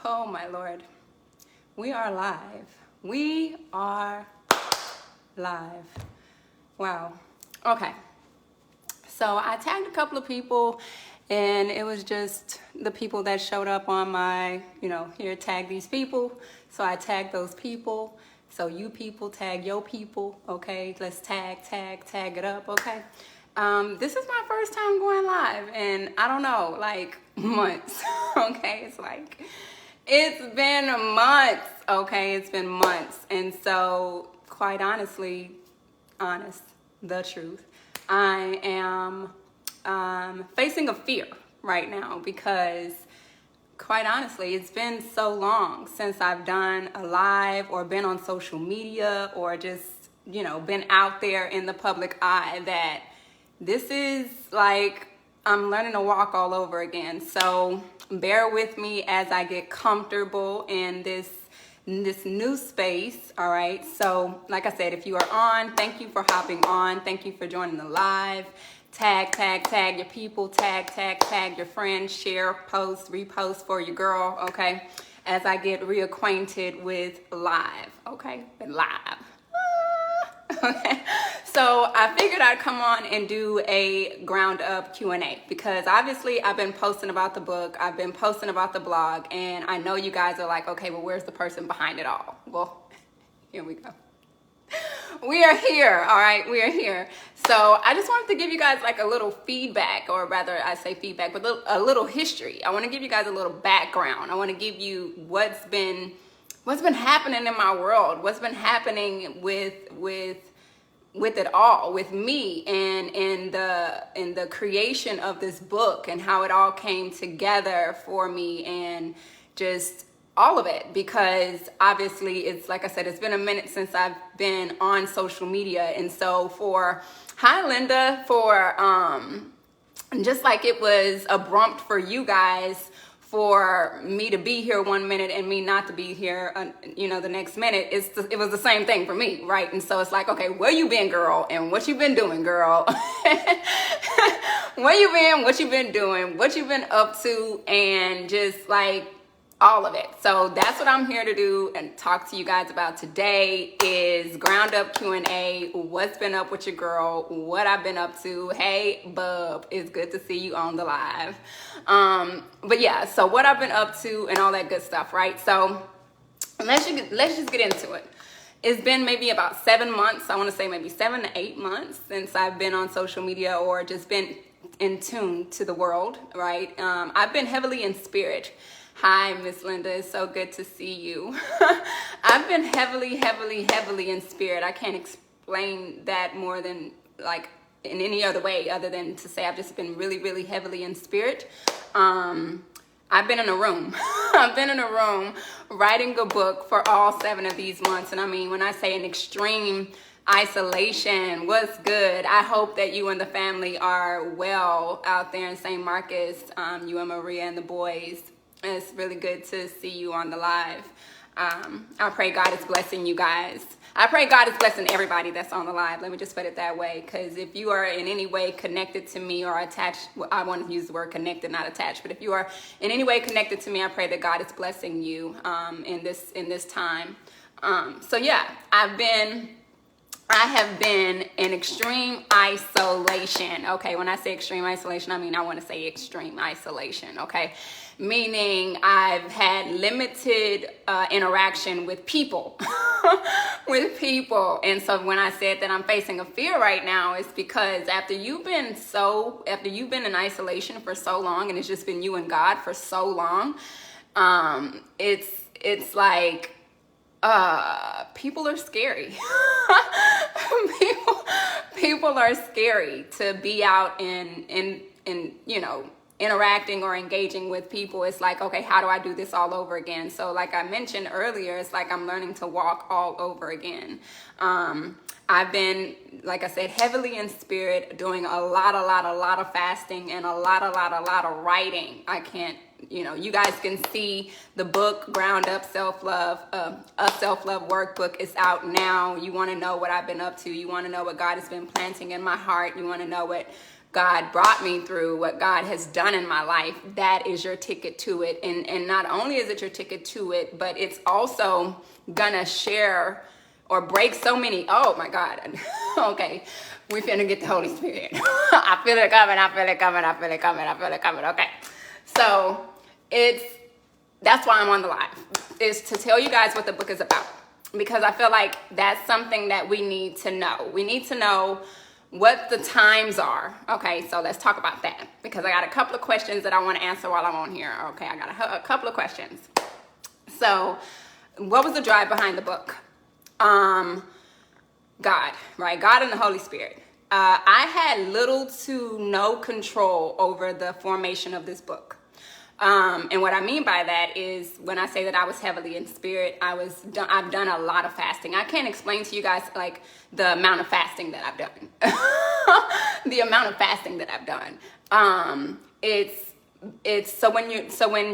Oh my Lord. We are live. We are live. Wow. Okay. So I tagged a couple of people and it was just the people that showed up on my, here, tag these people. So I tagged those people. So you people tag your people. Okay. Let's tag it up. Okay. This is my first time going live and I don't know, like months. Okay. It's been months. Okay. It's been months. And so quite honestly, the truth, I am facing a fear right now because quite honestly, it's been so long since I've done a live or been on social media or just, been out there in the public eye that this is like I'm learning to walk all over again. So bear with me as I get comfortable in this new space. All right. So like I said, if you are on, thank you for hopping on. Thank you for joining the live. Tag your people, tag your friends, share, post, repost for your girl. Okay. As I get reacquainted with live. Okay. Live. Okay. So I figured I'd come on and do a ground up Q&A because obviously I've been posting about the book, I've been posting about the blog, and I know you guys are like, okay, well, where's the person behind it all? Well, here we go. We are here, all right, we are here. So I just wanted to give you guys like a little feedback, or rather I say feedback, but a little history. I want to give you guys a little background. I want to give you what's been happening in my world, what's been happening with it all, with me, and in the creation of this book and how it all came together for me and just all of it, because obviously it's like I said, it's been a minute since I've been on social media. And so hi Linda, just like it was abrupt for you guys for me to be here one minute and me not to be here, the next minute, it was the same thing for me, right? And so it's like, okay, where you been, girl? And what you been doing, girl? Where you been, what you been doing, what you been up to, and just like all of it. So that's what I'm here to do and talk to you guys about today is ground up Q&A. What's been up with your girl? What I've been up to. Hey, bub, it's good to see you on the live. But yeah, so what I've been up to and all that good stuff, right? So let's just get into it. It's been maybe about 7 months. I want to say maybe 7 to 8 months since I've been on social media or just been in tune to the world, right? I've been heavily in spirit. Hi, Miss Linda. It's so good to see you. I've been heavily in spirit. I can't explain that more than like in any other way other than to say I've just been really heavily in spirit. I've been in a room. I've been in a room writing a book for all 7 of these months. And I mean, when I say an extreme isolation, what's good? I hope that you and the family are well out there in St. Marcus, you and Maria and the boys. It's really good to see you on the live. I pray God is blessing you guys. I pray God is blessing everybody that's on the live. Let me just put it that way. Because if you are in any way connected to me or attached, well, I want to use the word connected, not attached. But if you are in any way connected to me, I pray that God is blessing you in this time. So yeah, I have been in extreme isolation. Okay, when I say extreme isolation, I mean I want to say extreme isolation. Okay, meaning I've had limited interaction with people, And so when I said that I'm facing a fear right now, it's because after you've been in isolation for so long, and it's just been you and God for so long, it's like people are scary. people are scary to be out in interacting or engaging with people. It's like, okay, how do I do this all over again? So like I mentioned earlier, it's like I'm learning to walk all over again. I've been, like I said, heavily in spirit, doing a lot of fasting and a lot of writing. I can't, you guys can see the book Ground Up Self-Love, a self-love workbook is out now. You want to know what I've been up to. You want to know what God has been planting in my heart. You want to know what God brought me through, what God has done in my life, that is your ticket to it. And not only is it your ticket to it, but it's also gonna share or break so many, oh my God. Okay, we finna get the Holy Spirit. I feel it coming, I feel it coming, I feel it coming, I feel it coming. Okay, so that's why I'm on the live, is to tell you guys what the book is about. Because I feel like that's something that we need to know. We need to know what the times are. Okay, so let's talk about that. Because I got a couple of questions that I want to answer while I'm on here. Okay, I got a couple of questions. So, what was the drive behind the book? God, right? God and the Holy Spirit. I had little to no control over the formation of this book. And what I mean by that is when I say that I was heavily in spirit, I've done a lot of fasting. I can't explain to you guys like the amount of fasting that I've done. The amount of fasting that I've done. It's so when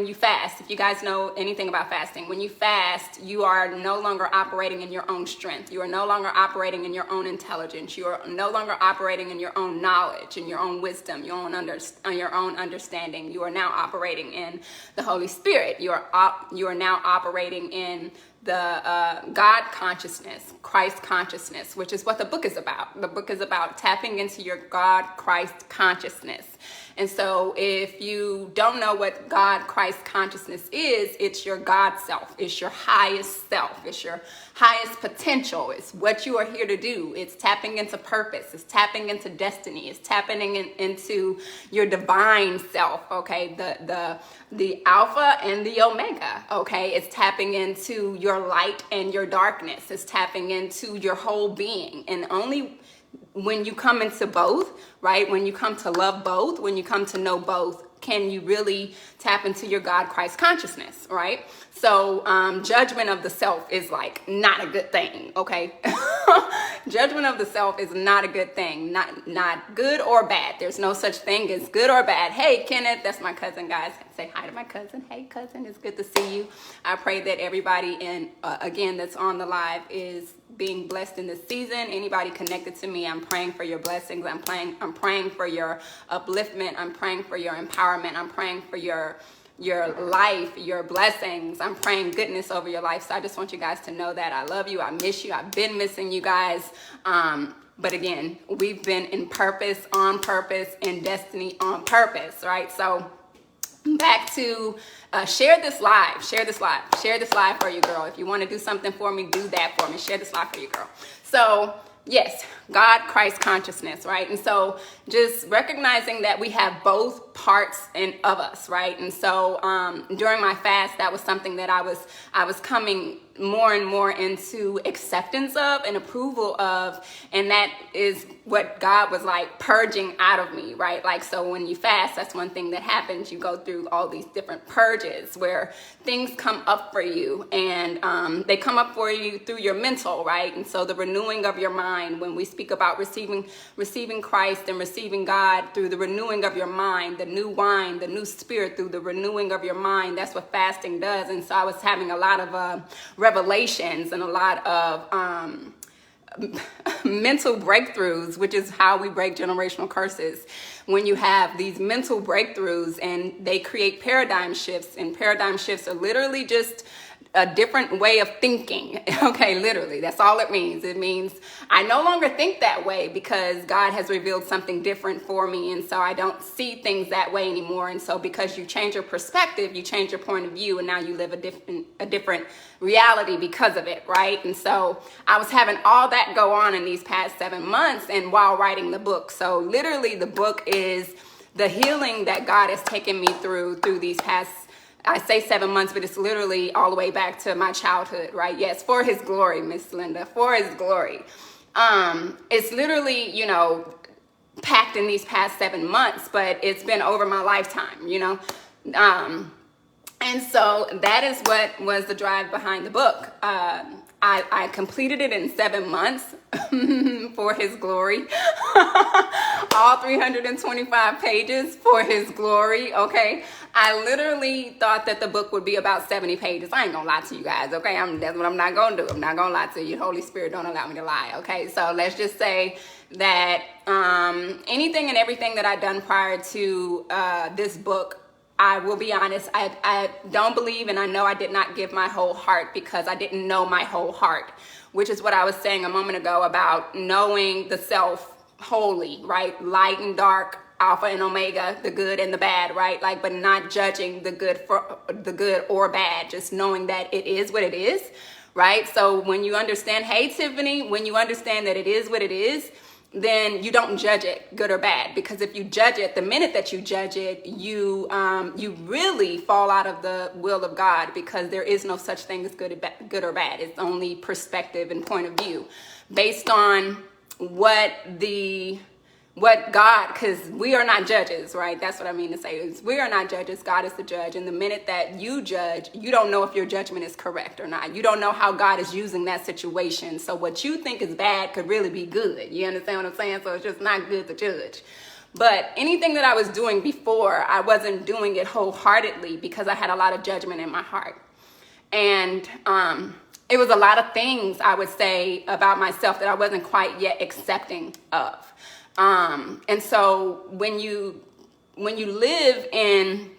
you fast, if you guys know anything about fasting, when you fast, you are no longer operating in your own strength. You are no longer operating in your own intelligence. You are no longer operating in your own knowledge and your own wisdom, your own understanding. You are now operating in the Holy Spirit. You are now operating in the God consciousness, Christ consciousness, which is what the book is about. The book is about tapping into your God Christ consciousness. And so if you don't know what God Christ consciousness is, it's your God self. It's your highest self. It's your highest potential. It's what you are here to do. It's tapping into purpose. It's tapping into destiny. It's tapping into your divine self, okay? The Alpha and the Omega, okay? It's tapping into your light and your darkness. It's tapping into your whole being. And only when you come into both, right? When you come to love both, when you come to know both, can you really tap into your God Christ consciousness, right? So judgment of the self is like not a good thing, okay? Judgment of the self is not a good thing, not good or bad. There's no such thing as good or bad. Hey, Kenneth, that's my cousin, guys. Say hi to my cousin. Hey, cousin, it's good to see you. I pray that everybody, again, that's on the live is being blessed in this season. Anybody connected to me, I'm praying for your blessings. I'm praying for your upliftment. I'm praying for your empowerment. I'm praying for your life, your blessings. I'm praying goodness over your life. So I just want you guys to know that I love you. I miss you. I've been missing you guys. But again, we've been in purpose, on purpose, in destiny, on purpose, right? So back to share this live for you, girl. If you want to do something for me, do that for me. Share this live for you, girl. So yes, God Christ consciousness, right? And so just recognizing that we have both parts of us, right? And so during my fast, that was something that I was coming more and more into acceptance of and approval of, and that is what God was like purging out of me, right? Like, so when you fast, that's one thing that happens. You go through all these different purges where things come up for you, and they come up for you through your mental, right? And so the renewing of your mind, when we speak about receiving Christ and receiving God through the renewing of your mind, the new wine, the new spirit through the renewing of your mind, that's what fasting does. And so I was having a lot of revelations and a lot of mental breakthroughs, which is how we break generational curses. When you have these mental breakthroughs and they create paradigm shifts, and paradigm shifts are literally just a different way of thinking. Okay, literally, that's all it means. It means I no longer think that way because God has revealed something different for me, and so I don't see things that way anymore. And so because you change your perspective, you change your point of view, and now you live a different reality because of it, right? And so I was having all that go on in these past 7 months, and while writing the book. So literally the book is the healing that God has taken me through these past, I say 7 months, but it's literally all the way back to my childhood, right? Yes, for his glory, Miss Linda, for his glory. It's literally, packed in these past 7 months, but it's been over my lifetime, and so that is what was the drive behind the book. I completed it in 7 months for his glory. All 325 pages for his glory, okay? I literally thought that the book would be about 70 pages. I ain't gonna lie to you guys, okay? That's what I'm not gonna do. I'm not gonna lie to you. Holy Spirit don't allow me to lie, okay? So let's just say that anything and everything that I'd done prior to this book, I will be honest, I don't believe, and I know I did not give my whole heart because I didn't know my whole heart, which is what I was saying a moment ago about knowing the self wholly, right? Light and dark, alpha and omega, the good and the bad, right? Like, but not judging the good for the good or bad, just knowing that it is what it is, right? So when you understand, hey Tiffany, when you understand that it is what it is, then you don't judge it good or bad, because if you judge it, the minute that you judge it, you really fall out of the will of God, because there is no such thing as good or bad. It's only perspective and point of view based on what God, because we are not judges, right? That's what I mean to say is we are not judges. God is the judge. And the minute that you judge, you don't know if your judgment is correct or not. You don't know how God is using that situation. So what you think is bad could really be good. You understand what I'm saying? So it's just not good to judge. But anything that I was doing before, I wasn't doing it wholeheartedly because I had a lot of judgment in my heart. And it was a lot of things I would say about myself that I wasn't quite yet accepting of. And so when you live in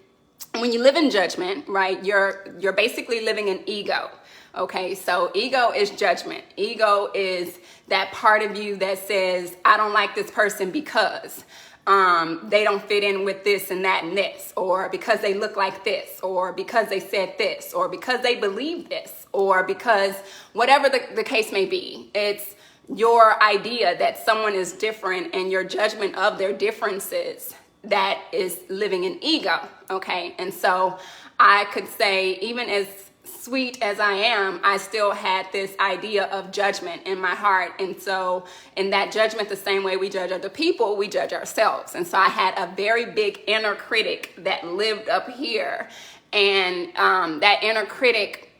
judgment, right, you're basically living in ego. Okay. So ego is judgment. Ego is that part of you that says, I don't like this person because, they don't fit in with this and that and this, or because they look like this, or because they said this, or because they believe this, or because whatever the case may be. It's your idea that someone is different and your judgment of their differences that is living in ego, okay? And so I could say, even as sweet as I am, I still had this idea of judgment in my heart. And so in that judgment, the same way we judge other people, we judge ourselves. And so I had a very big inner critic that lived up here. And that inner critic,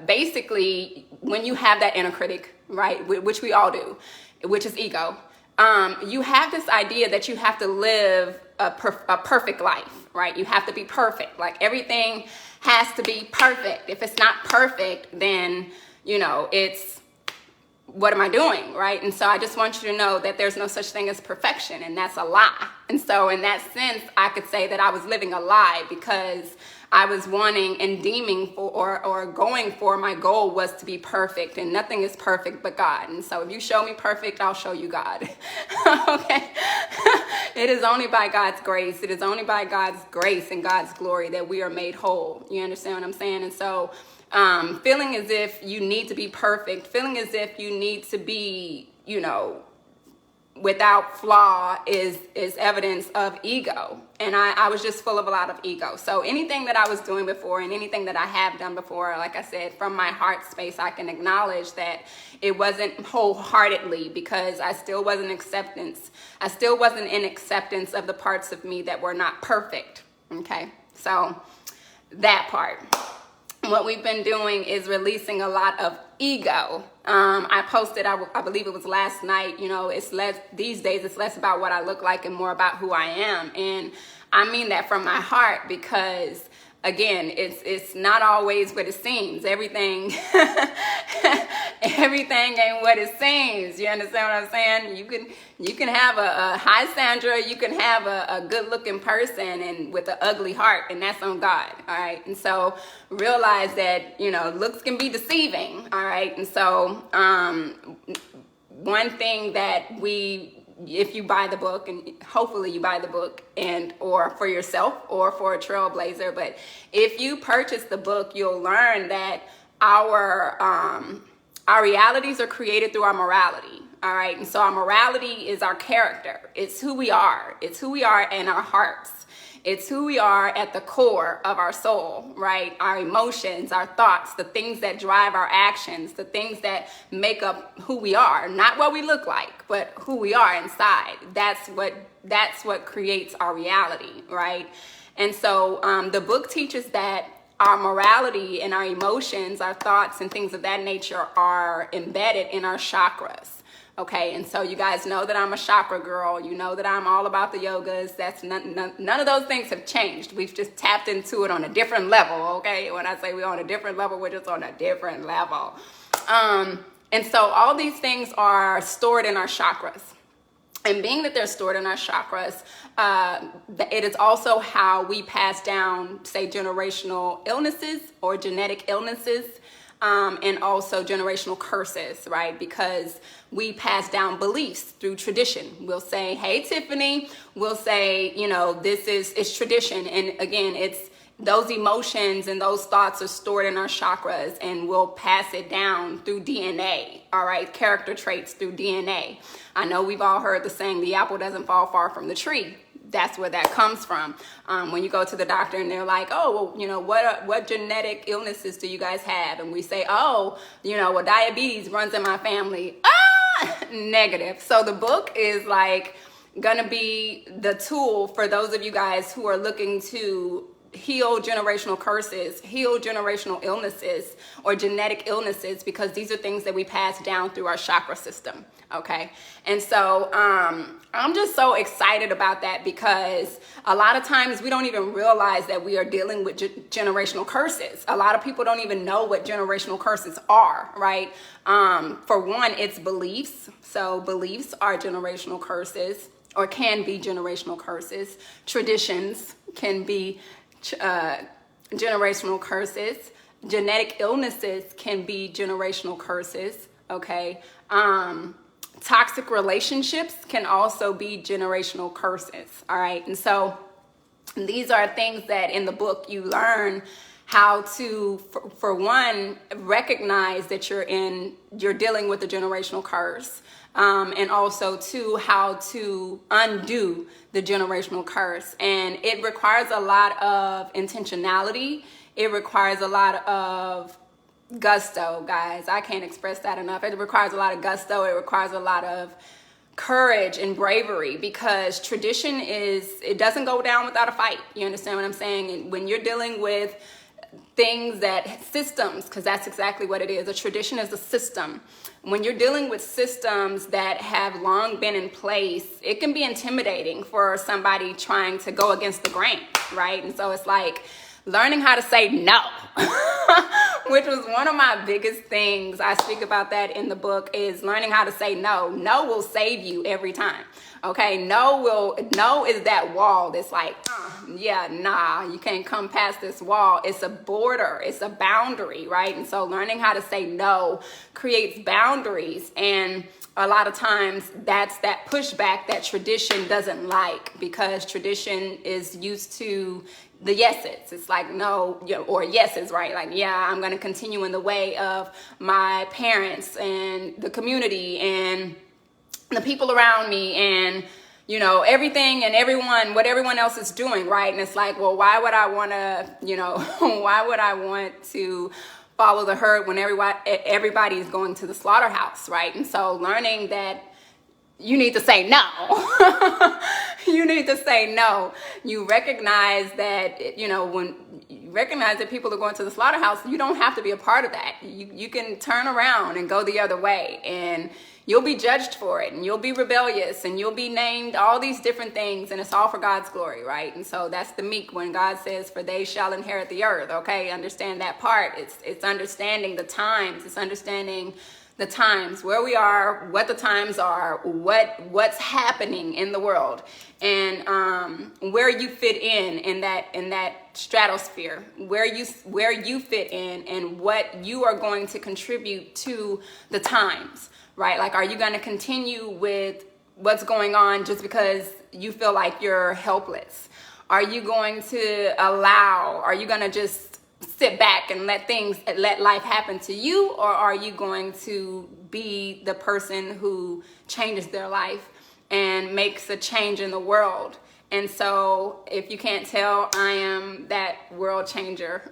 basically, when you have that inner critic, right, which we all do, which is ego, you have this idea that you have to live a perfect life, right? You have to be perfect. Like everything has to be perfect. If it's not perfect, then, it's, what am I doing, right? And so I just want you to know that there's no such thing as perfection, and that's a lie. And so in that sense, I could say that I was living a lie, because I was wanting and deeming for or going for, my goal was to be perfect, and nothing is perfect but God. And so if you show me perfect, I'll show you God. Okay. It is only by God's grace. It is only by God's grace and God's glory that we are made whole. You understand what I'm saying? And so feeling as if you need to be perfect, feeling as if you need to be, without flaw is evidence of ego. And I was just full of a lot of ego. So anything that I was doing before and anything that I have done before, like I said, from my heart space, I can acknowledge that it wasn't wholeheartedly, because I still wasn't in acceptance of the parts of me that were not perfect. Okay. So that part. What we've been doing is releasing a lot of ego. I posted, I believe it was last night, it's less, these days it's less about what I look like and more about who I am. And I mean that from my heart, because again, it's not always what it seems. Everything ain't what it seems. You understand what I'm saying? You can have a hi Sandra, you can have a good looking person and with an ugly heart, and that's on God. All right. And so realize that, looks can be deceiving. All right. And so, one thing that if you buy the book, and hopefully you buy the book or for yourself or for a trailblazer, but if you purchase the book, you'll learn that our realities are created through our morality. All right. And so our morality is our character. It's who we are. It's who we are in our hearts. It's who we are at the core of our soul, right? Our emotions, our thoughts, the things that drive our actions, the things that make up who we are, not what we look like, but who we are inside. That's what creates our reality, right? And so the book teaches that our morality and our emotions, our thoughts and things of that nature are embedded in our chakras. Okay, and so you guys know that I'm a chakra girl. You know that I'm all about the yogas. That's none of those things have changed. We've just tapped into it on a different level. Okay, when I say we're on a different level, we're just on a different level. And so all these things are stored in our chakras. And being that they're stored in our chakras, it is also how we pass down, say, generational illnesses or genetic illnesses, and also generational curses, right? Because we pass down beliefs through tradition. We'll say, hey, Tiffany, we'll say, you know, it's tradition. And again, it's those emotions and those thoughts are stored in our chakras, and we'll pass it down through DNA, all right? Character traits through DNA. I know we've all heard the saying, the apple doesn't fall far from the tree. That's where that comes from. When you go to the doctor and they're like, oh, well, you know, what genetic illnesses do you guys have? And we say, oh, you know, well, diabetes runs in my family. Negative. So the book is like gonna be the tool for those of you guys who are looking to heal generational curses, heal generational illnesses or genetic illnesses, because these are things that we pass down through our chakra system. Okay. And so I'm just so excited about that, because a lot of times we don't even realize that we are dealing with generational curses. A lot of people don't even know what generational curses are, right? For one, it's beliefs. So beliefs are generational curses, or can be generational curses. Traditions can be generational curses. Genetic illnesses can be generational curses. Okay. Toxic relationships can also be generational curses. All right. And so these are things that in the book you learn how to, for one, recognize that you're dealing with a generational curse. And also two, how to undo the generational curse. And it requires a lot of intentionality. It requires a lot of gusto, guys. I can't express that enough. It requires a lot of gusto. It requires a lot of courage and bravery, because tradition it doesn't go down without a fight. You understand what I'm saying? And when you're dealing with things systems, because that's exactly what it is. A tradition is a system. When you're dealing with systems that have long been in place, it can be intimidating for somebody trying to go against the grain, right? And so it's like learning how to say no, which was one of my biggest things. I speak about that in the book, is learning how to say no. No will save you every time. Okay, no is that wall that's like, yeah, nah, you can't come past this wall. It's a border, it's a boundary, right? And so learning how to say no creates boundaries. And a lot of times that's that pushback that tradition doesn't like, because tradition is used to the yeses. It's like no, or yeses, right? Like, yeah, I'm going to continue in the way of my parents and the community and the people around me and, you know, everything and everyone, what everyone else is doing, right? And it's like, well, why would I want to, why would I want to follow the herd when everybody is going to the slaughterhouse, right? And so learning that you need to say no. You need to say no. You recognize that, when you recognize that people are going to the slaughterhouse, you don't have to be a part of that. You can turn around and go the other way, and you'll be judged for it, and you'll be rebellious, and you'll be named all these different things, and it's all for God's glory, right? And so that's the meek when God says, for they shall inherit the earth, okay? Understand that part. It's understanding the times. It's understanding the times, where we are, what the times are, what's happening in the world, and where you fit in that stratosphere, where you fit in, and what you are going to contribute to the times, right? Like, are you going to continue with what's going on just because you feel like you're helpless? Are you going to are you going to just sit back and let life happen to you? Or are you going to be the person who changes their life and makes a change in the world? And so if you can't tell, I am that world changer.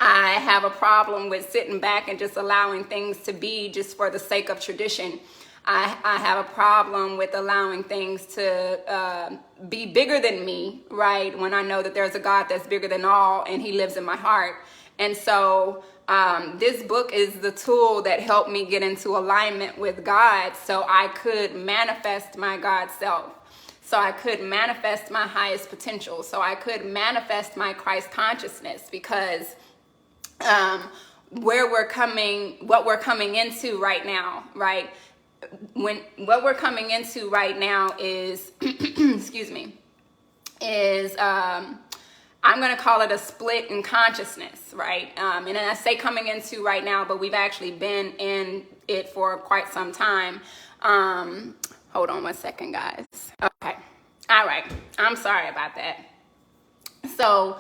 I have a problem with sitting back and just allowing things to be just for the sake of tradition. I have a problem with allowing things to be bigger than me, right? When I know that there's a God that's bigger than all, and he lives in my heart. And so this book is the tool that helped me get into alignment with God, so I could manifest my God self. So I could manifest my highest potential. So I could manifest my Christ consciousness, because what we're coming into right now, right? what we're coming into right now is, excuse me, is I'm going to call it a split in consciousness, right? And I say coming into right now, but we've actually been in it for quite some time. Hold on one second, guys. Okay. All right. I'm sorry about that. So,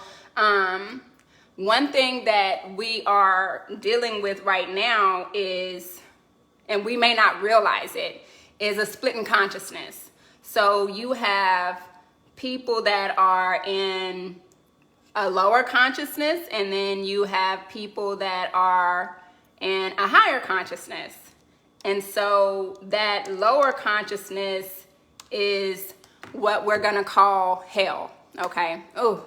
one thing that we are dealing with right now is, and we may not realize it, is a split in consciousness. So you have people that are in a lower consciousness, and then you have people that are in a higher consciousness. And so that lower consciousness is what we're gonna call hell, okay? Oh,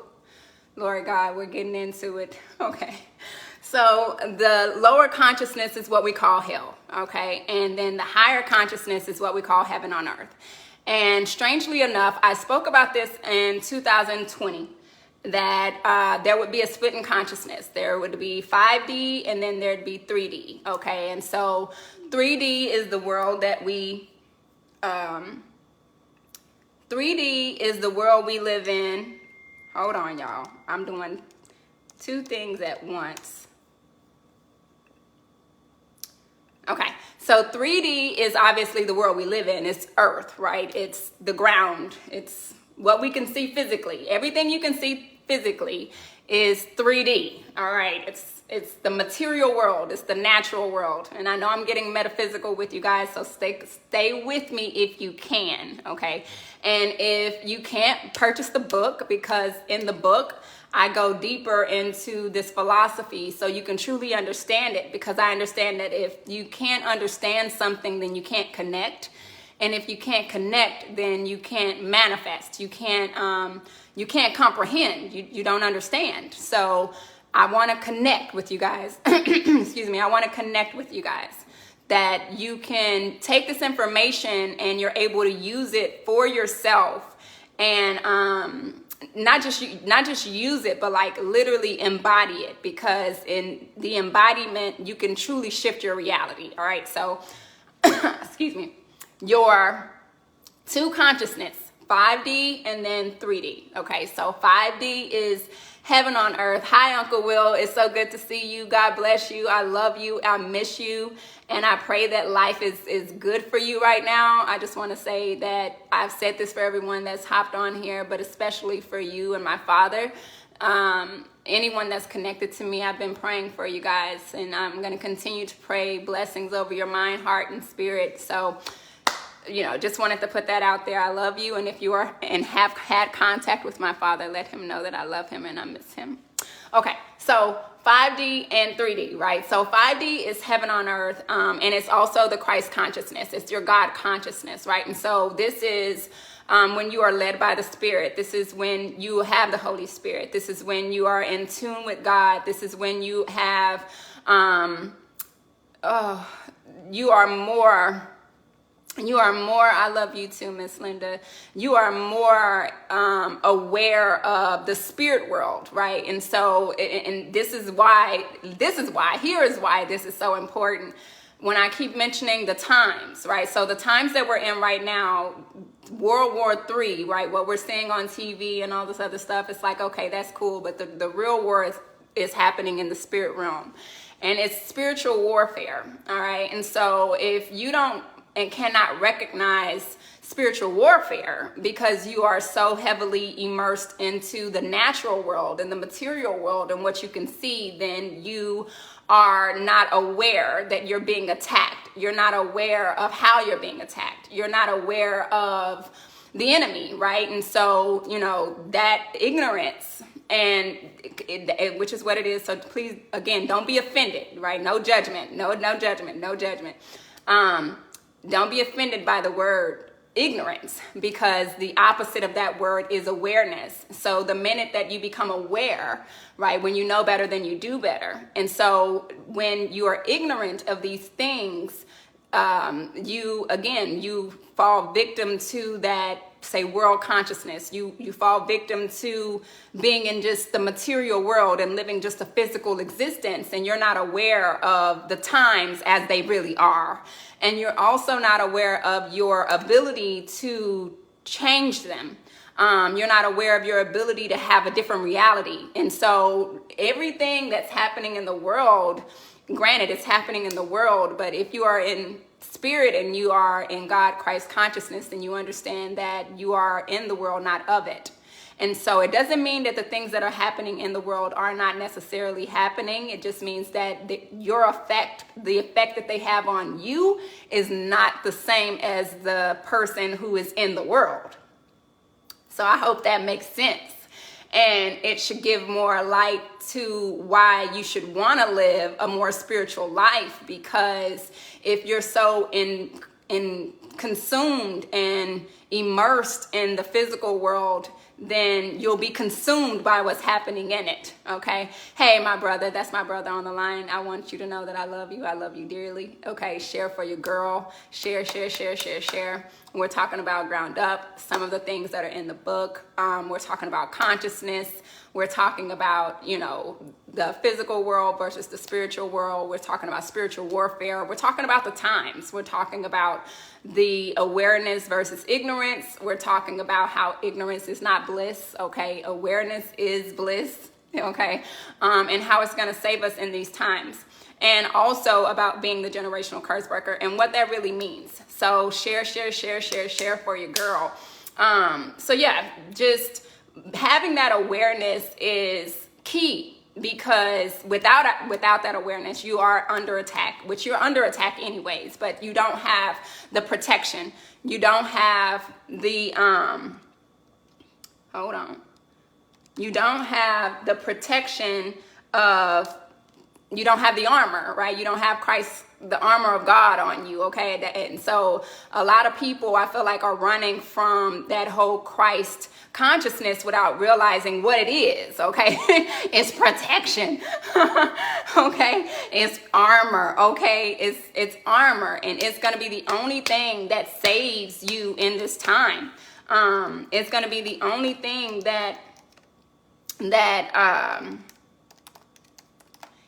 Lord God, we're getting into it, okay? So the lower consciousness is what we call hell, okay? And then the higher consciousness is what we call heaven on earth. And strangely enough, I spoke about this in 2020, that there would be a split in consciousness. There would be 5D and then there'd be 3D, okay? And so 3D is the world that we, 3D is the world we live in. Hold on, y'all. I'm doing two things at once. Okay, so 3D is obviously the world we live in. It's Earth, right? It's the ground. It's what we can see physically. Everything you can see physically is 3D, all right? It's the material world. It's the natural world. And I know I'm getting metaphysical with you guys, so stay with me if you can, okay? And if you can't, purchase the book, because in the book, I go deeper into this philosophy so you can truly understand it, because I understand that if you can't understand something, then you can't connect. And if you can't connect, then you can't manifest. You can't comprehend. You don't understand. So I want to connect with you guys. Excuse me. I want to connect with you guys, that you can take this information and you're able to use it for yourself, and not just use it, but like literally embody it, because in the embodiment you can truly shift your reality. All right, so excuse me, your two consciousness, 5D and then 3D. Okay, so 5D is heaven on earth. Hi, Uncle Will. It's so good to see you. God bless you. I love you. I miss you. And I pray that life is good for you right now. I just want to say that I've said this for everyone that's hopped on here, but especially for you and my father. Anyone that's connected to me, I've been praying for you guys, and I'm going to continue to pray blessings over your mind, heart, and spirit. So, you know, just wanted to put that out there. I love you. And if you are and have had contact with my father, let him know that I love him and I miss him. Okay, so 5D and 3D, right? So 5D is heaven on earth, and it's also the Christ consciousness. It's your God consciousness, right? And so this is when you are led by the Spirit. This is when you have the Holy Spirit. This is when you are in tune with God. This is when you have, you are more, I love you too, Miss Linda. You are more aware of the spirit world, right? And so, and here is why this is so important. When I keep mentioning the times, right? So the times that we're in right now, World War III, right? What we're seeing on TV and all this other stuff, it's like, okay, that's cool. But the real war is happening in the spirit realm. And it's spiritual warfare, all right? And so if you don't and cannot recognize spiritual warfare because you are so heavily immersed into the natural world and the material world and what you can see, then you are not aware that you're being attacked. You're not aware of how you're being attacked. You're not aware of the enemy, right? And so, you know, that ignorance, and which is what it is. So please, again, don't be offended, right? No judgment, no judgment. Don't be offended by the word ignorance, because the opposite of that word is awareness. So the minute that you become aware, right, when you know better, then you do better. And so when you are ignorant of these things, you fall victim to that say, world consciousness. You fall victim to being in just the material world and living just a physical existence, and you're not aware of the times as they really are. And you're also not aware of your ability to change them. You're not aware of your ability to have a different reality. And so everything that's happening in the world, granted, it's happening in the world, but if you are in spirit and you are in God, Christ consciousness, then you understand that you are in the world, not of it. And so it doesn't mean that the things that are happening in the world are not necessarily happening. It just means that the effect that they have on you is not the same as the person who is in the world. So I hope that makes sense. And it should give more light to why you should want to live a more spiritual life, because if you're so consumed and immersed in the physical world, then you'll be consumed by what's happening in it. Okay. Hey, my brother, that's my brother on the line. I want you to know that I love you. I love you dearly. Okay. Share for your girl. Share. We're talking about ground up, some of the things that are in the book. We're talking about consciousness. We're talking about, the physical world versus the spiritual world. We're talking about spiritual warfare. We're talking about the times. We're talking about the awareness versus ignorance. We're talking about how ignorance is not bliss. Okay. Awareness is bliss. Okay. And how it's going to save us in these times. And also about being the generational curse breaker and what that really means. So share for your girl. So yeah, just having that awareness is key, because without that awareness, you are under attack, which you're under attack anyways, but you don't have the protection. You don't have the, you don't have the protection of, you don't have the armor, right? You don't have Christ, the armor of God on you, okay? And so a lot of people, I feel like, are running from that whole Christ consciousness without realizing what it is, okay? It's protection, okay? It's armor, okay? It's armor, and it's going to be the only thing that saves you in this time. It's going to be the only thing that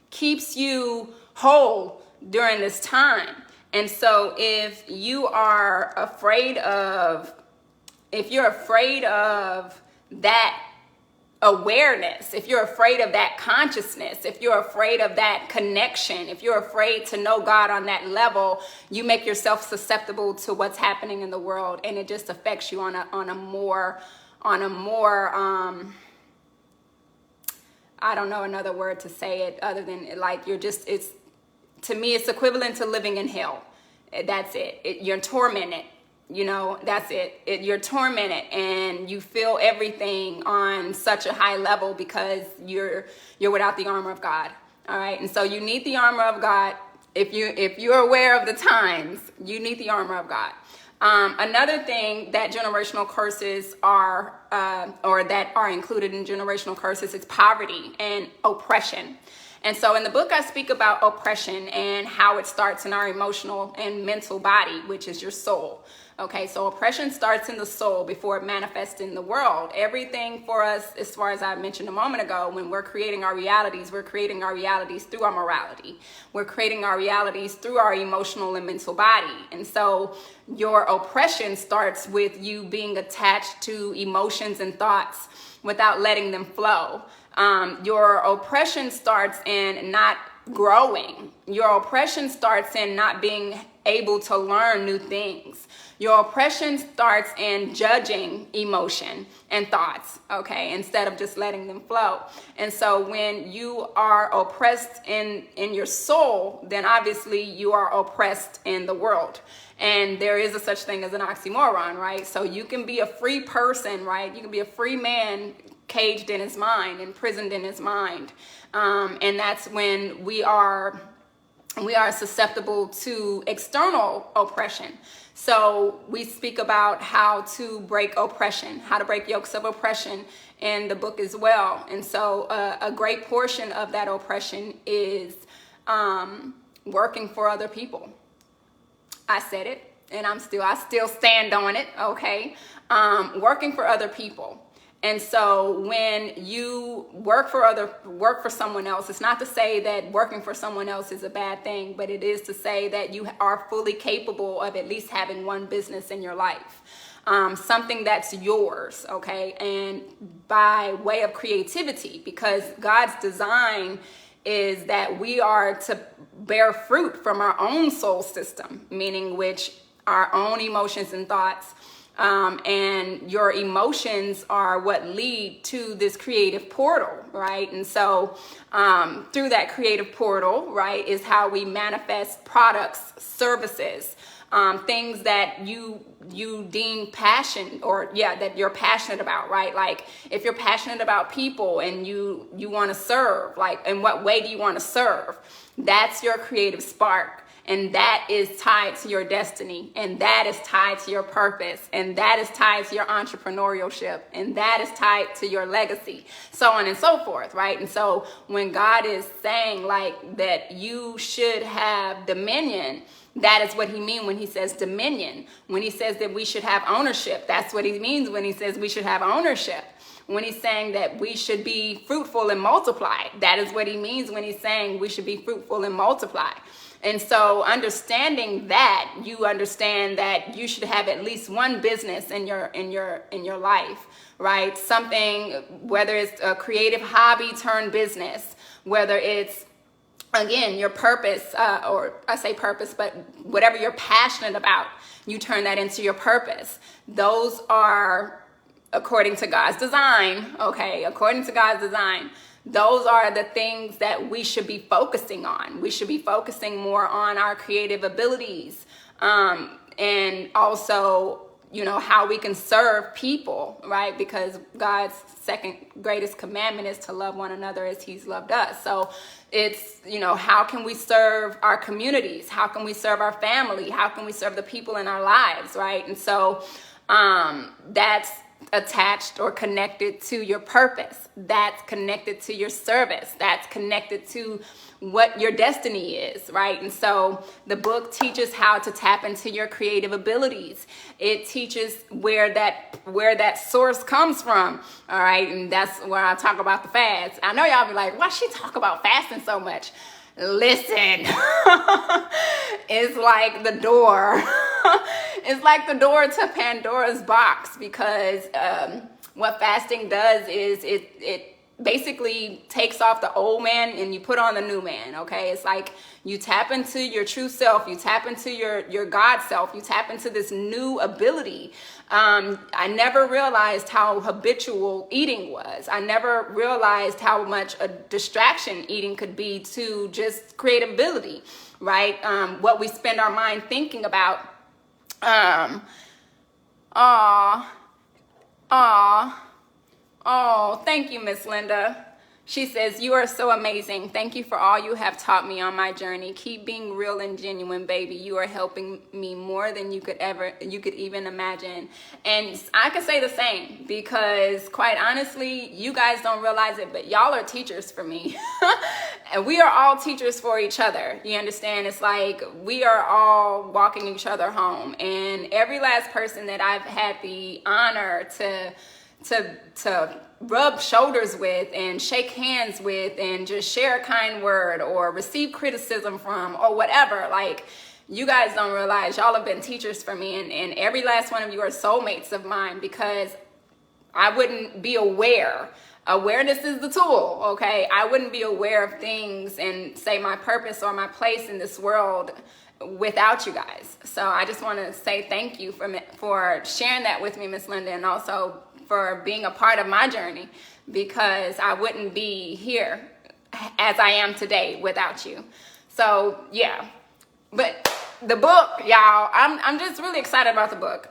keeps you whole during this time. And so if you are afraid of, that awareness, if you're afraid of that consciousness, if you're afraid of that connection, if you're afraid to know God on that level, you make yourself susceptible to what's happening in the world, and it just affects you on a more I don't know another word to say it other than like to me, it's equivalent to living in hell. That's it. You're tormented, that's it. You're tormented, and you feel everything on such a high level because you're without the armor of God. All right. And so you need the armor of God. If you're aware of the times, you need the armor of God. Another thing that generational curses are, or that are included in generational curses, is poverty and oppression. And so in the book, I speak about oppression and how it starts in our emotional and mental body, which is your soul. Okay, so oppression starts in the soul before it manifests in the world. Everything for us, as far as I mentioned a moment ago, when we're creating our realities through our morality. We're creating our realities through our emotional and mental body. And so your oppression starts with you being attached to emotions and thoughts without letting them flow. Your oppression starts in not growing. Your oppression starts in not being able to learn new things. Your oppression starts in judging emotion and thoughts, okay, instead of just letting them flow. And so when you are oppressed in your soul, then obviously you are oppressed in the world. And there is a such thing as an oxymoron, right? So you can be a free person, right? You can be a free man caged in his mind, imprisoned in his mind. And that's when we are susceptible to external oppression. So we speak about how to break oppression, how to break yokes of oppression in the book as well. And so a great portion of that oppression is working for other people. I said it. and I still stand on it, okay? Working for other people. And so when you work for someone else, it's not to say that working for someone else is a bad thing, but it is to say that you are fully capable of at least having one business in your life. Something that's yours, okay? And by way of creativity, because God's design is that we are to bear fruit from our own soul system, meaning which our own emotions and thoughts. And your emotions are what lead to this creative portal, right? And so through that creative portal, right, is how we manifest products, services, things that you deem passion, or that you're passionate about, right? Like if you're passionate about people and you want to serve, like in what way do you want to serve? That's your creative spark. And that is tied to your destiny, and that is tied to your purpose, and that is tied to your entrepreneurship, and that is tied to your legacy, so on and so forth, right? And so when God is saying like that you should have dominion, that is what he means when he says dominion. When he says that we should have ownership, that's what he means when he says we should have ownership. When he's saying that we should be fruitful and multiply, that is what he means when he's saying we should be fruitful and multiply. And so understanding that, you understand that you should have at least one business in your life, right? Something, whether it's a creative hobby turned business, whether it's, again, your purpose, or I say purpose, but whatever you're passionate about, you turn that into your purpose. Those are, according to God's design, okay, according to God's design, those are the things that we should be focusing on. We should be focusing more on our creative abilities, and also, how we can serve people, right? Because God's second greatest commandment is to love one another as he's loved us. So it's, how can we serve our communities? How can we serve our family? How can we serve the people in our lives, right? And so that's attached or connected to your purpose. That's connected to your service. That's connected to what your destiny is, right? And so the book teaches how to tap into your creative abilities. It teaches where that source comes from, all right? And that's where I talk about the fast. I know y'all be like, why she talk about fasting so much? Listen, it's like the door. It's like the door to Pandora's box, because what fasting does is it basically takes off the old man and you put on the new man, okay? It's like you tap into your true self, you tap into your God self, you tap into this new ability. I never realized how habitual eating was. I never realized how much a distraction eating could be to just creativity, right? What we spend our mind thinking about. Oh, thank you, Miss Linda. She says, you are so amazing. Thank you for all you have taught me on my journey. Keep being real and genuine, baby. You are helping me more than you could even imagine. And I could say the same, because quite honestly, you guys don't realize it, but y'all are teachers for me. And we are all teachers for each other. You understand? It's like we are all walking each other home. And every last person that I've had the honor to rub shoulders with and shake hands with and just share a kind word or receive criticism from or whatever, like, you guys don't realize y'all have been teachers for me, and every last one of you are soulmates of mine, because I wouldn't be aware. Awareness is the tool, okay? I wouldn't be aware of things and say my purpose or my place in this world without you guys. So I just want to say thank you for sharing that with me, Miss Linda, and also for being a part of my journey, because I wouldn't be here as I am today without you. So yeah, but the book, y'all, I'm just really excited about the book.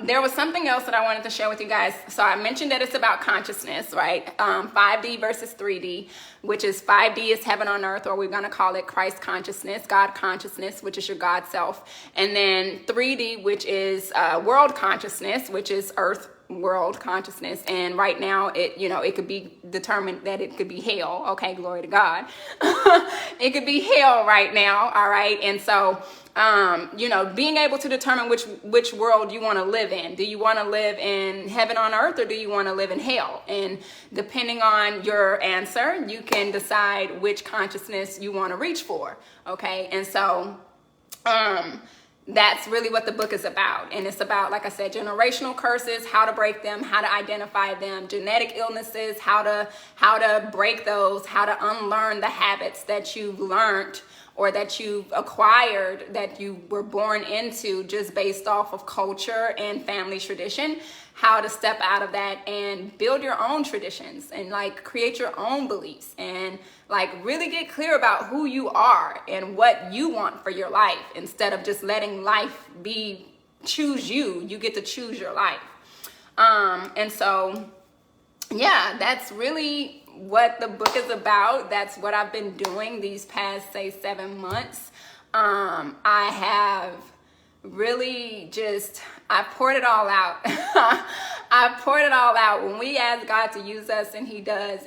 There was something else that I wanted to share with you guys. So I mentioned that it's about consciousness, right? 5D versus 3D, which is 5D is heaven on earth, or we're going to call it Christ consciousness, God consciousness, which is your God self. And then 3D, which is world consciousness, which is earth, world consciousness. And right now it could be determined that it could be hell. Okay, glory to God. It could be hell right now. All right. And so, being able to determine which world you want to live in. Do you want to live in heaven on earth, or do you want to live in hell? And depending on your answer, you can decide which consciousness you want to reach for. Okay. And so, that's really what the book is about. And it's about, like I said, generational curses, how to break them, how to identify them, genetic illnesses, how to break those, how to unlearn the habits that you've learned or that you've acquired, that you were born into just based off of culture and family tradition, how to step out of that and build your own traditions and like create your own beliefs and like really get clear about who you are and what you want for your life, instead of just letting life choose you. You get to choose your life. And so, yeah, that's really what the book is about. That's what I've been doing these past, say, 7 months. I have really I poured it all out. I poured it all out. When we ask God to use us, and he does,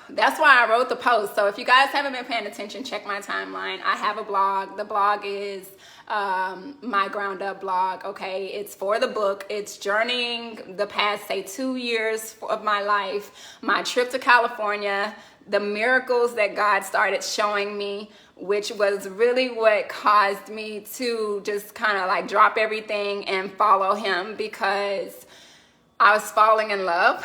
that's why I wrote the post. So if you guys haven't been paying attention, check my timeline. I have a blog. The blog is my ground up blog. Okay. It's for the book. It's journeying the past, say, 2 years of my life, my trip to California, the miracles that God started showing me, which was really what caused me to just kind of like drop everything and follow him, because I was falling in love.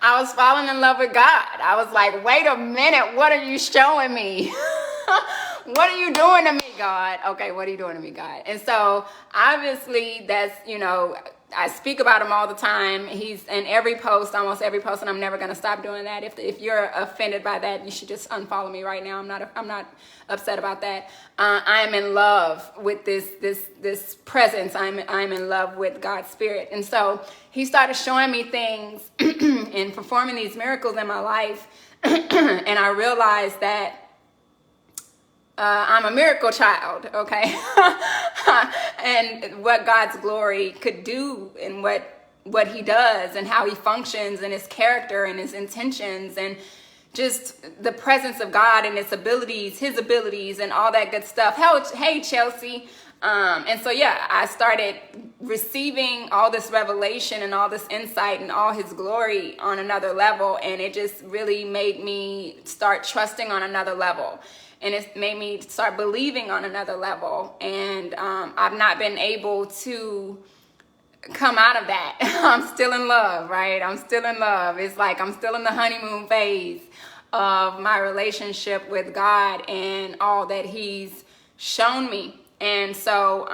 I was falling in love with God. I was like, wait a minute, what are you showing me? What are you doing to me, God? Okay, what are you doing to me, God? And so obviously that's, I speak about him all the time. He's in every post, almost every post, and I'm never going to stop doing that. If you're offended by that, you should just unfollow me right now. I'm not upset about that. I am in love with this presence. I'm in love with God's Spirit. And so he started showing me things and performing these miracles in my life. And I realized that I'm a miracle child, okay? And what God's glory could do, and what he does and how he functions, and his character and his intentions, and just the presence of God and his abilities and all that good stuff. Hey, Chelsea. And so, yeah, I started receiving all this revelation and all this insight and all his glory on another level. And it just really made me start trusting on another level. And it made me start believing on another level. And I've not been able to come out of that. I'm still in love, right? I'm still in love. It's like I'm still in the honeymoon phase of my relationship with God and all that he's shown me. And so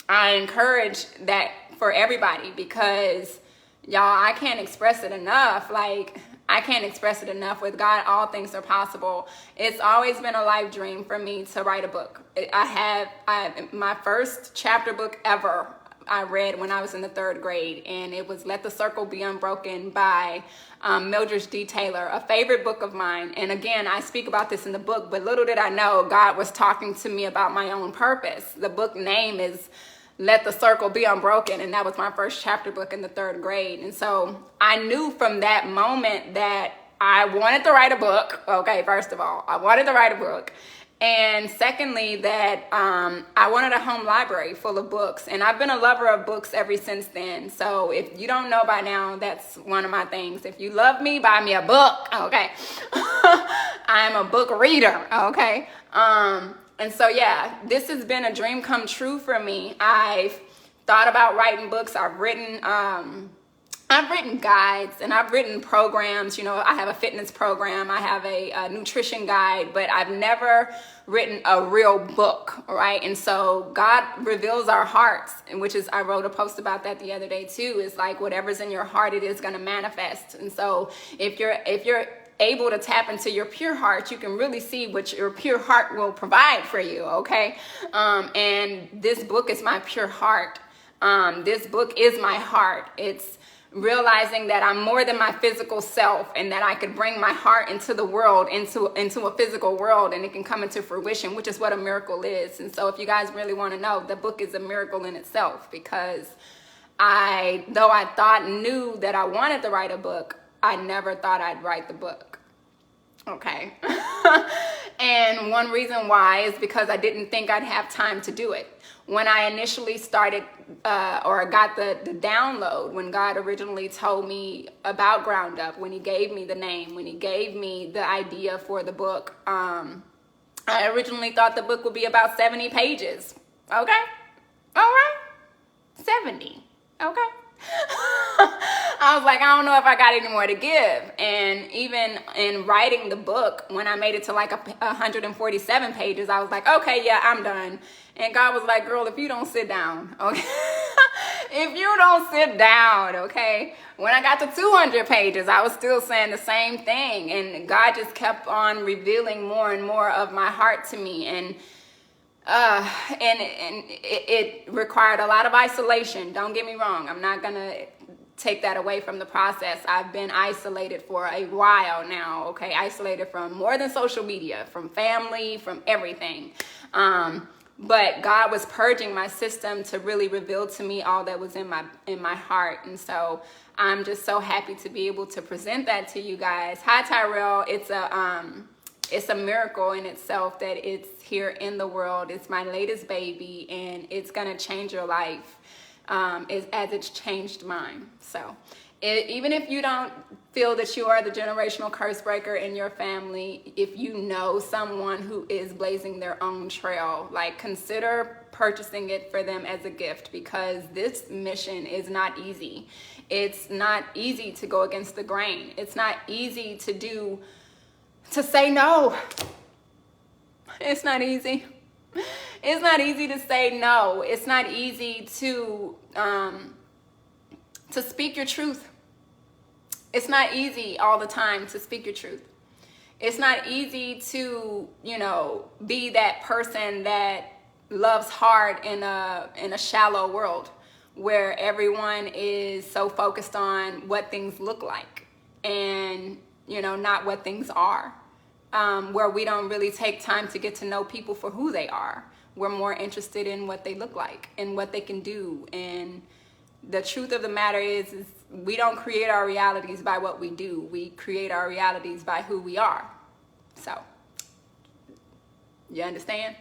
I encourage that for everybody, because y'all, I can't express it enough. Like, I can't express it enough. With God, all things are possible. It's always been a life dream for me to write a book. My first chapter book ever I read when I was in the 3rd grade, and it was Let the Circle Be Unbroken by Mildred D. Taylor, a favorite book of mine. And again, I speak about this in the book, but little did I know God was talking to me about my own purpose. The book name is Let the Circle Be Unbroken, and that was my first chapter book in the 3rd grade. And so I knew from that moment that I wanted to write a book. Okay, first of all, I wanted to write a book. And secondly, that I wanted a home library full of books. And I've been a lover of books ever since then. So if you don't know by now, that's one of my things. If you love me, buy me a book. Okay. I'm a book reader. Okay. And so, yeah, this has been a dream come true for me. I've thought about writing books. I've written guides, and I've written programs. I have a fitness program. I have a nutrition guide, but I've never written a real book, right? And so God reveals our hearts, and I wrote a post about that the other day too. It's like whatever's in your heart, it is going to manifest. And so if you're able to tap into your pure heart, you can really see what your pure heart will provide for you, okay? And this book is my pure heart. This book is my heart. It's realizing that I'm more than my physical self, and that I could bring my heart into the world, into a physical world, and it can come into fruition, which is what a miracle is. And so if you guys really want to know, the book is a miracle in itself, because though I knew that I wanted to write a book, I never thought I'd write the book. Okay. And one reason why is because I didn't think I'd have time to do it. When I initially started or got the download, when God originally told me about Ground Up, when he gave me the name, when he gave me the idea for the book, I originally thought the book would be about 70 pages. Okay? All right. 70. Okay. I was like, I don't know if I got any more to give. And even in writing the book, when I made it to like 147 pages, I was like, okay, yeah, I'm done. And God was like, girl, if you don't sit down, okay? If you don't sit down, okay? When I got to 200 pages, I was still saying the same thing. And God just kept on revealing more and more of my heart to me. And it required a lot of isolation. Don't get me wrong. I'm not going to take that away from the process. I've been isolated for a while now, okay? Isolated from more than social media, from family, from everything. But God was purging my system to really reveal to me all that was in my heart. And so I'm just so happy to be able to present that to you guys. Hi, Tyrell. It's a miracle in itself that it's here in the world. It's my latest baby, and it's gonna change your life as it's changed mine. So even if you don't feel that you are the generational curse breaker in your family, if you know someone who is blazing their own trail, like, consider purchasing it for them as a gift, because this mission is not easy. It's not easy to go against the grain. It's not easy to say no. It's not easy. It's not easy to say no. It's not easy to speak your truth. It's not easy all the time to speak your truth. It's not easy to, be that person that loves hard in a shallow world where everyone is so focused on what things look like and not what things are, where we don't really take time to get to know people for who they are. We're more interested in what they look like and what they can do. And the truth of the matter is we don't create our realities by what we do. We create our realities by who we are. So, you understand?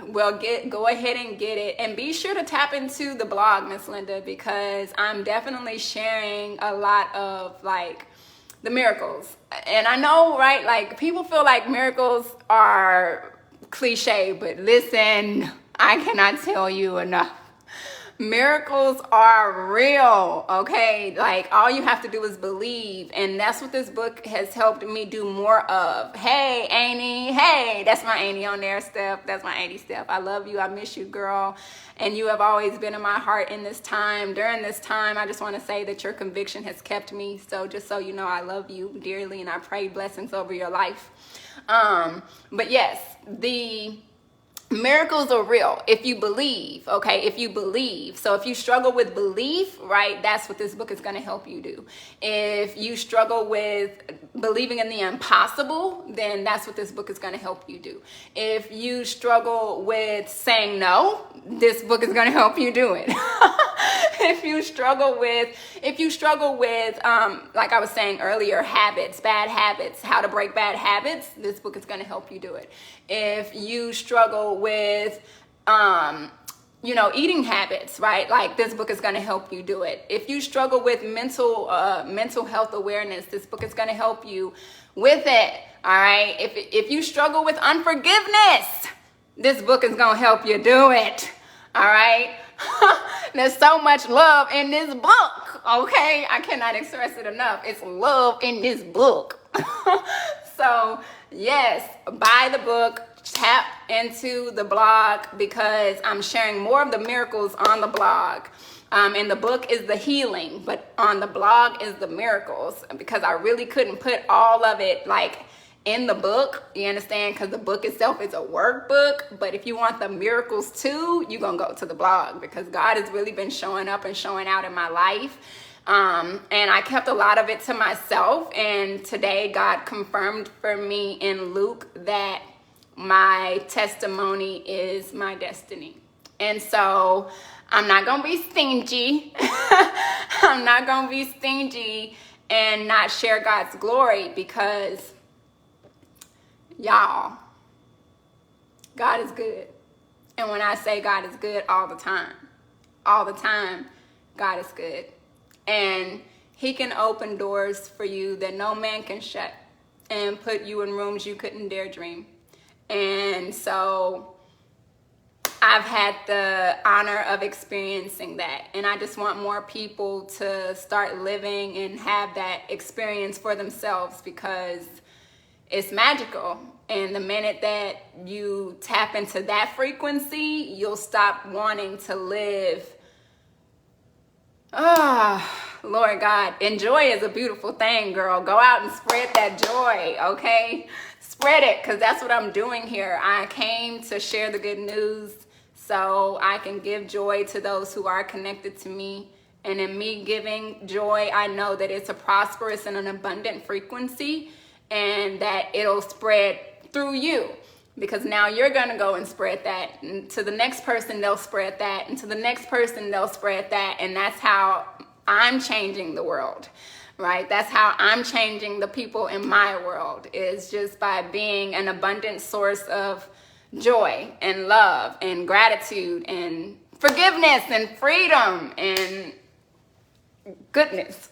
Well, go ahead and get it. And be sure to tap into the blog, Miss Linda, because I'm definitely sharing a lot of, the miracles. And I know, right, people feel like miracles are cliche, but listen, I cannot tell you enough. Miracles are real, okay? All you have to do is believe, and that's what this book has helped me do more of. Hey, Annie. Hey, that's my Annie on there, Steph. That's my Annie, Steph. I love you. I miss you, girl. And you have always been in my heart in this time. During this time, I just want to say that your conviction has kept me. So just so you know, I love you dearly, and I pray blessings over your life. But yes, the miracles are real if you believe, okay? If you believe. So if you struggle with belief, right, that's what this book is going to help you do. If you struggle with believing in the impossible, then that's what this book is going to help you do. If you struggle with saying no, this book is going to help you do it. If you struggle with, like I was saying earlier, bad habits, how to break bad habits, this book is going to help you do it. If you struggle with, eating habits, right? This book is going to help you do it. If you struggle with mental health awareness, this book is going to help you with it. All right. If you struggle with unforgiveness, this book is going to help you do it. All right. There's so much love in this book. Okay. I cannot express it enough. It's love in this book. So yes, buy the book, tap into the blog, because I'm sharing more of the miracles on the blog. And the book is the healing, but on the blog is the miracles, because I really couldn't put all of it in the book, you understand, because the book itself is a workbook. But if you want the miracles too, you're gonna go to the blog, because God has really been showing up and showing out in my life. And I kept a lot of it to myself, and today God confirmed for me in Luke that my testimony is my destiny. And so I'm not gonna be stingy. I'm not gonna be stingy and not share God's glory, because y'all, God is good. And when I say God is good, all the time, God is good. And he can open doors for you that no man can shut, and put you in rooms you couldn't dare dream. And so I've had the honor of experiencing that. And I just want more people to start living and have that experience for themselves, because it's magical. And the minute that you tap into that frequency, you'll stop wanting to live. Lord God, and joy is a beautiful thing, girl. Go out and spread that joy, okay? Spread it, because that's what I'm doing here. I came to share the good news so I can give joy to those who are connected to me. And in me giving joy, I know that it's a prosperous and an abundant frequency, and that it'll spread through you. Because now you're going to go and spread that. And to the next person, they'll spread that. And to the next person, they'll spread that. And that's how I'm changing the world, right? That's how I'm changing the people in my world, is just by being an abundant source of joy and love and gratitude and forgiveness and freedom and goodness.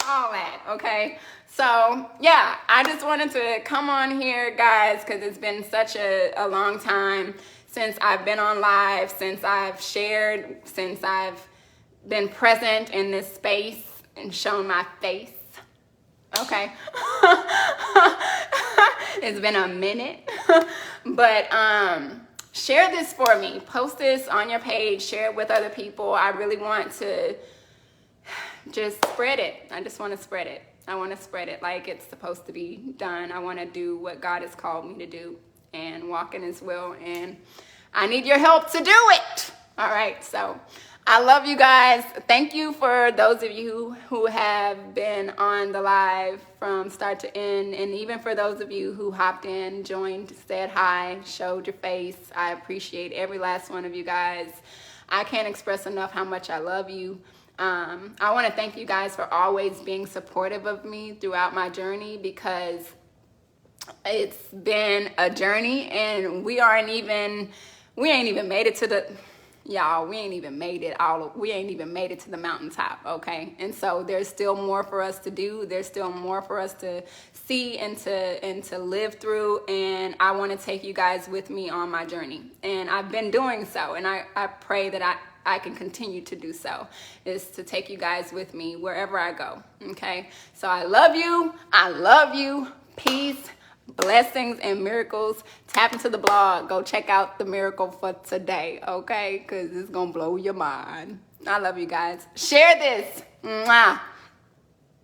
All that, okay? So, yeah, I just wanted to come on here, guys, because it's been such a long time since I've been on live, since I've shared, since I've been present in this space and shown my face. Okay. It's been a minute. But share this for me. Post this on your page. Share it with other people. I really want to just spread it. I just want to spread it. I want to spread it like it's supposed to be done. I want to do what God has called me to do and walk in his will. And I need your help to do it. All right. So I love you guys. Thank you for those of you who have been on the live from start to end. And even for those of you who hopped in, joined, said hi, showed your face. I appreciate every last one of you guys. I can't express enough how much I love you. I want to thank you guys for always being supportive of me throughout my journey, because it's been a journey, and we ain't even made it to the, y'all, we ain't even made it to the mountaintop, okay? And so there's still more for us to do. There's still more for us to see and to live through, and I want to take you guys with me on my journey. And I've been doing so, and I pray that I can continue to do so, is to take you guys with me wherever I go, okay? So I love you. Peace, blessings, and miracles. Tap into the blog. Go check out the miracle for today, okay? Because it's going to blow your mind. I love you guys. Share this. Mwah.